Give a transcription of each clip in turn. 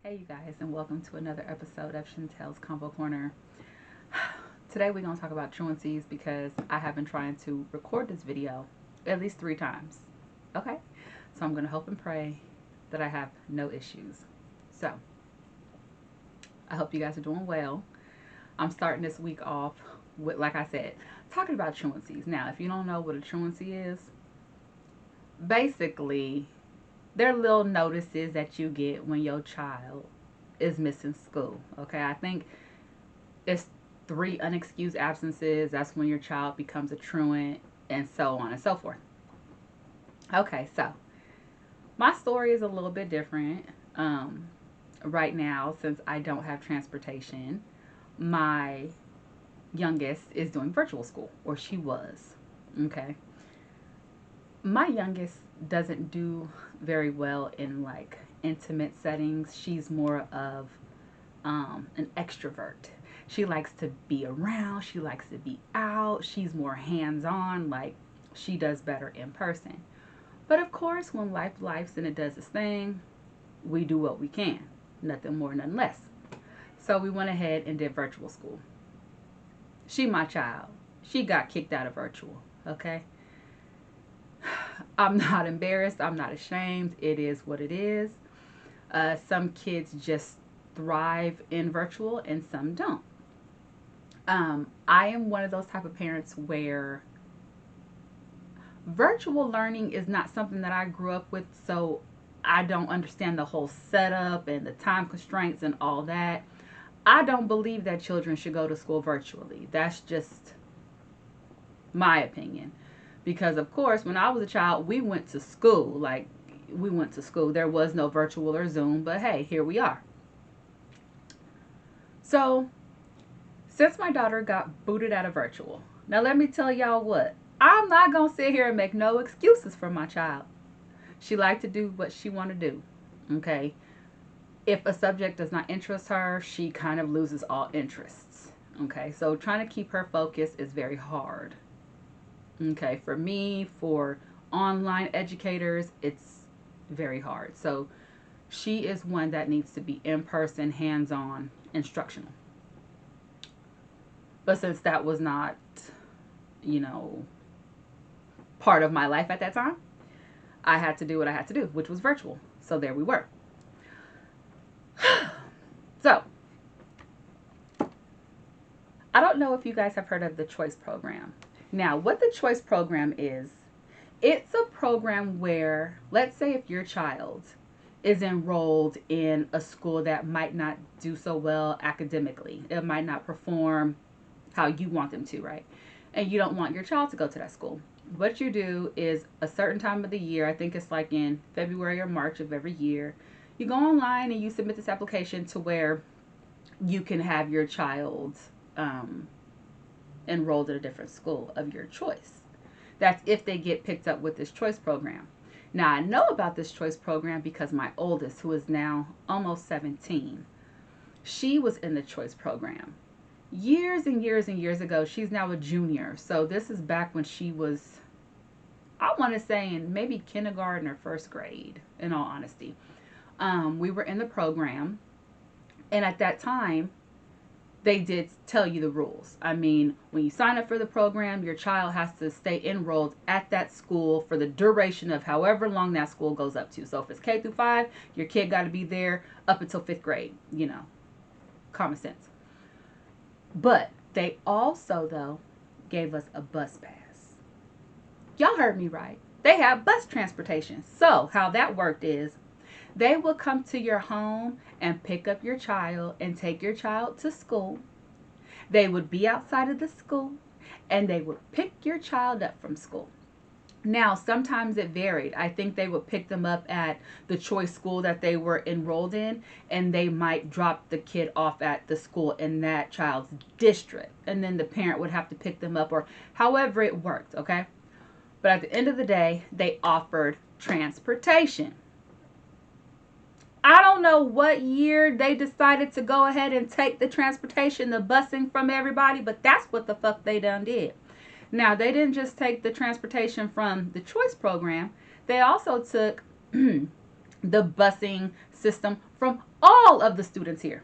Hey, you guys, and welcome to another episode of Chantel's Combo Corner. Today, we're going to talk about truancies because I have been trying to record this video at least 3 times. Okay? So, I'm going to hope and pray that I have no issues. So, I hope you guys are doing well. I'm starting this week off with, like I said, talking about truancies. Now, if you don't know what a truancy is, basically, they're little notices that you get when your child is missing school. Okay, I think it's 3 unexcused absences. That's when your child becomes a truant, and so on and so forth. Okay, so my story is a little bit different. Right now, since I don't have transportation, my youngest is doing virtual school, or she was. Okay, my youngest doesn't do very well in like intimate settings. She's more of an extrovert. She likes to be around, she likes to be out, she's more hands on, like she does better in person. But of course, when life lifes and it does its thing, we do what we can. Nothing more, nothing less. So we went ahead and did virtual school. She my child. She got kicked out of virtual. Okay. I'm not embarrassed. I'm not ashamed. It is what it is. Some kids just thrive in virtual and some don't. I am one of those type of parents where virtual learning is not something that I grew up with, so I don't understand the whole setup and the time constraints and all that. I don't believe that children should go to school virtually. That's just my opinion. Because, of course, when I was a child, we went to school. Like, we went to school. There was no virtual or Zoom, but hey, here we are. So, since my daughter got booted out of virtual, now let me tell y'all what. I'm not going to sit here and make no excuses for my child. She liked to do what she want to do. Okay? If a subject does not interest her, she kind of loses all interests. Okay? So, trying to keep her focused is very hard. Okay, for me, for online educators, it's very hard. So she is one that needs to be in person, hands on, instructional. But since that was not, you know, part of my life at that time, I had to do what I had to do, which was virtual. So there we were. So, I don't know if you guys have heard of the Choice Program. Now, what the Choice Program is, it's a program where, let's say if your child is enrolled in a school that might not do so well academically, it might not perform how you want them to, right? And you don't want your child to go to that school. What you do is a certain time of the year, I think it's like in February or March of every year, you go online and you submit this application to where you can have your child enrolled at a different school of your choice. That's if they get picked up with this choice program. Now, I know about this choice program because my oldest, who is now almost 17, she was in the choice program. Years and years and years ago, she's now a junior. So this is back when she was, I want to say, in maybe kindergarten or first grade, in all honesty. We were in the program, and at that time, they did tell you the rules. I mean, when you sign up for the program, your child has to stay enrolled at that school for the duration of however long that school goes up to. So if it's K through 5, your kid got to be there up until 5th grade, you know, common sense. But they also, though, gave us a bus pass. Y'all heard me right. They have bus transportation. So how that worked is they will come to your home and pick up your child and take your child to school. They would be outside of the school and they would pick your child up from school. Now, sometimes it varied. I think they would pick them up at the choice school that they were enrolled in, and they might drop the kid off at the school in that child's district. And then the parent would have to pick them up, or however it worked, okay? But at the end of the day, they offered transportation. I don't know what year they decided to go ahead and take the transportation, the busing from everybody, but that's what the fuck they done did. Now, they didn't just take the transportation from the choice program, they also took the busing system from all all of the students here.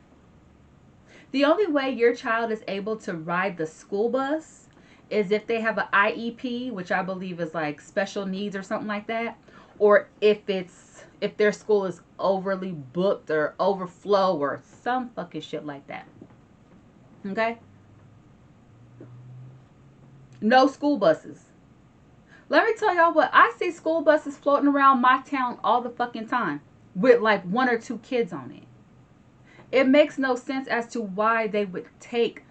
The only way your child is able to ride the school bus is if they have an IEP, which I believe is like special needs or something like that, or if their school is overly booked or overflow or some fucking shit like that. Okay? No school buses. Let me tell y'all what, I see school buses floating around my town all the fucking time with like 1 or 2 kids on it. It makes no sense as to why they would take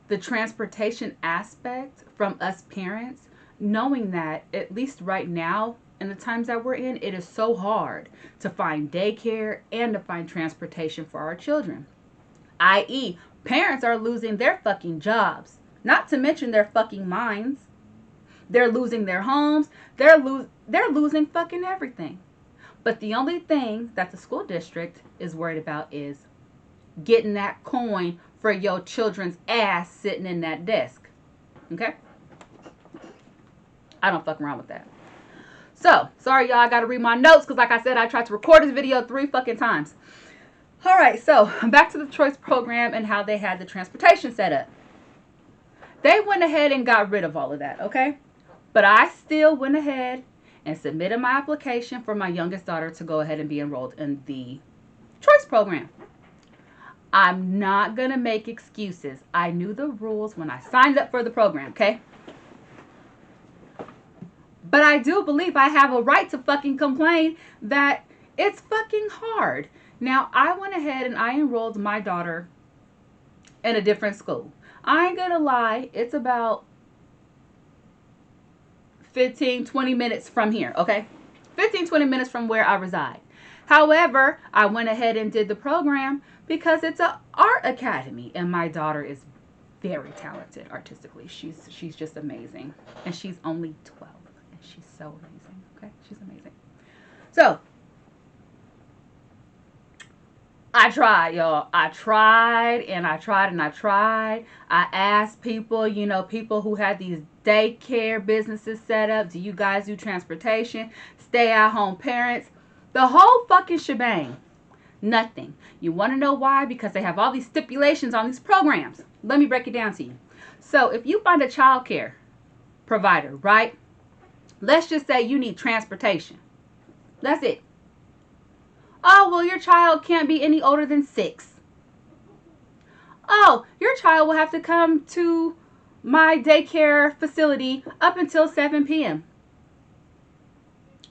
the transportation aspect from us parents, knowing that, at least right now, in the times that we're in, it is so hard to find daycare and to find transportation for our children. I.e., parents are losing their fucking jobs, not to mention their fucking minds. They're losing their homes. They're losing fucking everything. But the only thing that the school district is worried about is getting that coin for your children's ass sitting in that desk. Okay? I don't fuck around with that. So, sorry y'all, I gotta read my notes because like I said, I tried to record this video 3 fucking times. Alright, so back to the choice program and how they had the transportation set up. They went ahead and got rid of all of that, okay? But I still went ahead and submitted my application for my youngest daughter to go ahead and be enrolled in the choice program. I'm not going to make excuses. I knew the rules when I signed up for the program, okay? But I do believe I have a right to fucking complain that it's fucking hard. Now, I went ahead and I enrolled my daughter in a different school. I ain't going to lie, it's about 15, 20 minutes from here, okay? 15, 20 minutes from where I reside. However, I went ahead and did the program because it's an art academy, and my daughter is very talented artistically. She's just amazing, and she's only 12, and she's so amazing, okay? She's amazing. So, I tried, y'all. I tried and I tried and I tried. I asked people, you know, people who had these daycare businesses set up. Do you guys do transportation? Stay-at-home parents? The whole fucking shebang. Nothing. You want to know why? Because they have all these stipulations on these programs. Let me break it down to you. So if you find a child care provider, right? Let's just say you need transportation. That's it. Oh, well, your child can't be any older than 6. Oh, your child will have to come to my daycare facility up until 7 p.m.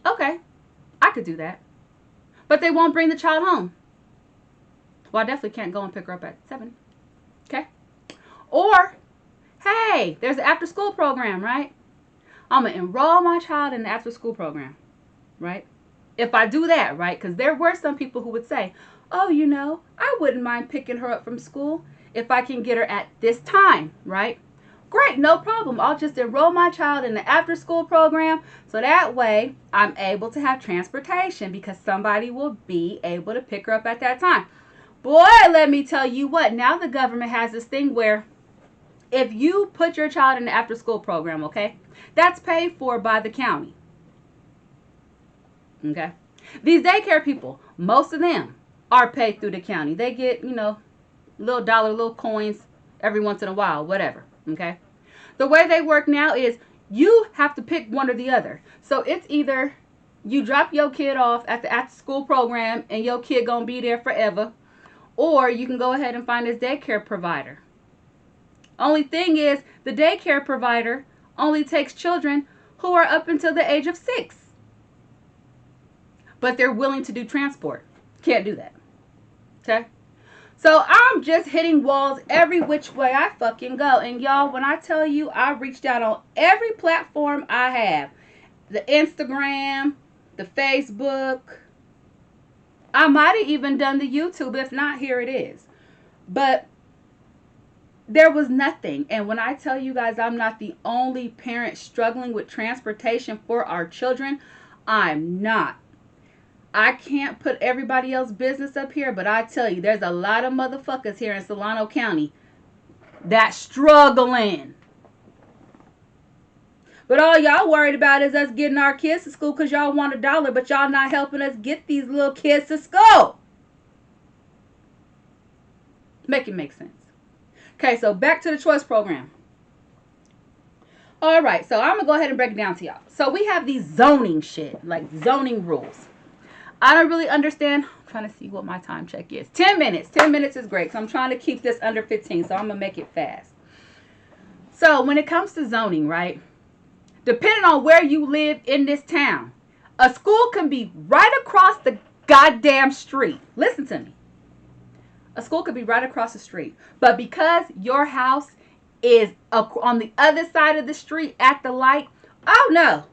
Okay, I could do that. But they won't bring the child home. Well, I definitely can't go and pick her up at 7. Okay? Or, hey, there's an after-school program, right? I'm going to enroll my child in the after-school program, right? If I do that, right? Because there were some people who would say, oh, you know, I wouldn't mind picking her up from school if I can get her at this time, right? Great, no problem. I'll just enroll my child in the after-school program so that way I'm able to have transportation because somebody will be able to pick her up at that time. Boy, let me tell you what, now the government has this thing where if you put your child in the after-school program, okay, that's paid for by the county. Okay? These daycare people, most of them are paid through the county. They get, you know, little dollar, little coins every once in a while, whatever. Okay? The way they work now is you have to pick one or the other. So it's either you drop your kid off at the after-school program and your kid gonna be there forever, or you can go ahead and find this daycare provider. Only thing is, the daycare provider only takes children who are up until the age of 6. But they're willing to do transport. Can't do that. Okay? So I'm just hitting walls every which way I fucking go. And y'all, when I tell you I reached out on every platform I have, the Instagram, the Facebook, I might have even done the YouTube. If not, here it is. But there was nothing. And when I tell you guys I'm not the only parent struggling with transportation for our children, I'm not. I can't put everybody else's business up here, but I tell you, there's a lot of motherfuckers here in Solano County that's struggling. But all y'all worried about is us getting our kids to school because y'all want $1, but y'all not helping us get these little kids to school. Make it make sense. Okay, so back to the choice program. All right, so I'm going to go ahead and break it down to y'all. So we have these zoning shit, like zoning rules. I don't really understand. I'm trying to see what my time check is. 10 minutes. 10 minutes is great. So I'm trying to keep this under 15. So I'm going to make it fast. So when it comes to zoning, right? Depending on where you live in this town, a school can be right across the goddamn street. Listen to me. A school could be right across the street. But because your house is on the other side of the street at the light, oh no.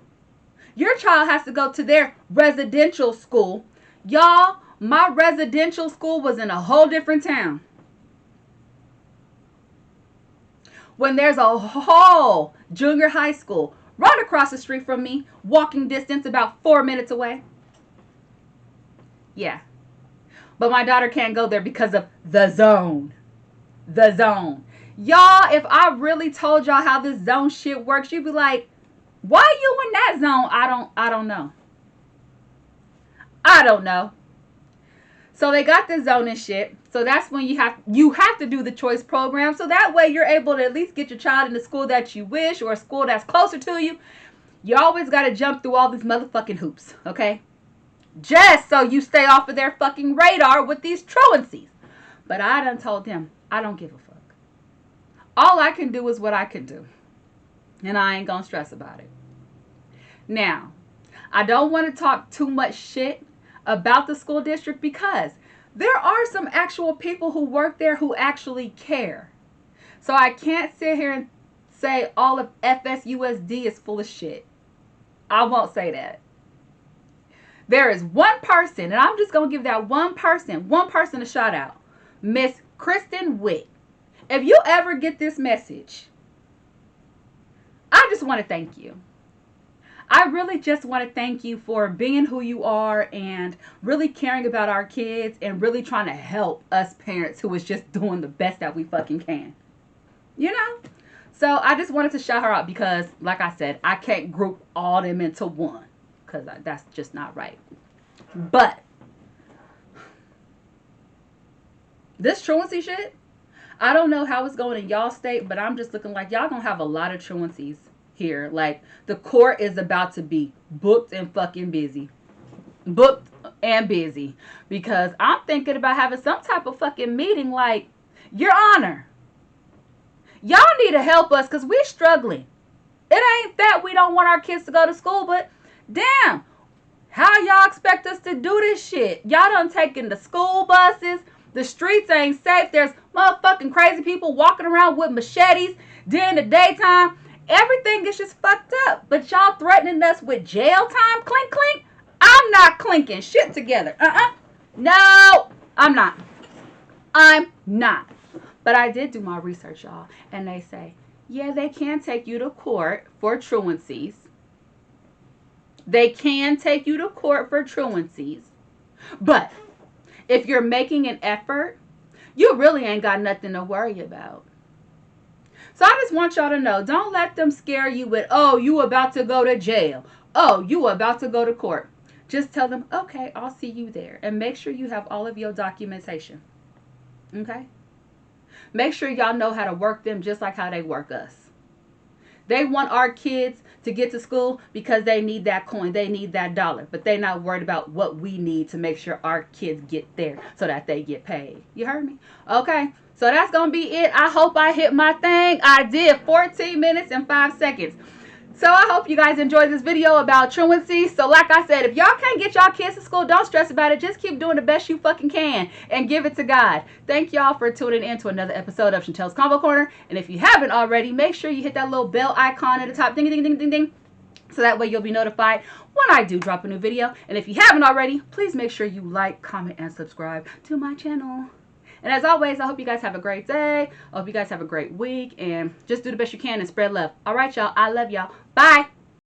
Your child has to go to their residential school. Y'all, my residential school was in a whole different town. When there's a whole junior high school right across the street from me, walking distance about 4 minutes away. Yeah. But my daughter can't go there because of the zone. The zone. Y'all, if I really told y'all how this zone shit works, you'd be like, why are you in that zone? I don't know. I don't know. So they got the zoning shit. So that's when you have to do the choice program. So that way you're able to at least get your child in the school that you wish, or a school that's closer to you. You always got to jump through all these motherfucking hoops, okay? Just so you stay off of their fucking radar with these truancies. But I done told him, I don't give a fuck. All I can do is what I can do. And I ain't gonna stress about it. Now, I don't want to talk too much shit about the school district because there are some actual people who work there who actually care. So I can't sit here and say all of FSUSD is full of shit. I won't say that. There is one person, and I'm just going to give that one person a shout out. Miss Kristen Witt. If you ever get this message, I just want to thank you. I really just want to thank you for being who you are and really caring about our kids and really trying to help us parents who is just doing the best that we fucking can. You know? So I just wanted to shout her out because, like I said, I can't group all them into one because that's just not right. But this truancy shit, I don't know how it's going in y'all state, but I'm just looking like y'all gonna have a lot of truancies here. Like, the court is about to be booked and fucking busy. Booked and busy. Because I'm thinking about having some type of fucking meeting like, Your Honor, y'all need to help us because we're struggling. It ain't that we don't want our kids to go to school, but damn, how y'all expect us to do this shit? Y'all done taking the school buses. The streets ain't safe. There's motherfucking crazy people walking around with machetes during the daytime. Everything is just fucked up. But y'all threatening us with jail time? Clink, clink. I'm not clinking shit together. No, I'm not. I'm not. But I did do my research, y'all. And they say, yeah, they can take you to court for truancies. They can take you to court for truancies. But if you're making an effort, you really ain't got nothing to worry about. So I just want y'all to know, don't let them scare you with, oh, you about to go to jail. Oh, you about to go to court. Just tell them, okay, I'll see you there. And make sure you have all of your documentation. Okay? Make sure y'all know how to work them just like how they work us. They want our kids to get to school because they need that coin. They need that dollar. But they're not worried about what we need to make sure our kids get there so that they get paid. You heard me? Okay. So that's going to be it. I hope I hit my thing. I did. 14 minutes and 5 seconds. So I hope you guys enjoyed this video about truancy. So like I said, if y'all can't get y'all kids to school, don't stress about it. Just keep doing the best you fucking can and give it to God. Thank y'all for tuning in to another episode of Chantel's Convo Corner. And if you haven't already, make sure you hit that little bell icon at the top. Ding, ding, ding, ding, ding. So that way you'll be notified when I do drop a new video. And if you haven't already, please make sure you like, comment, and subscribe to my channel. And as always, I hope you guys have a great day. I hope you guys have a great week. And just do the best you can and spread love. All right, y'all. I love y'all. Bye.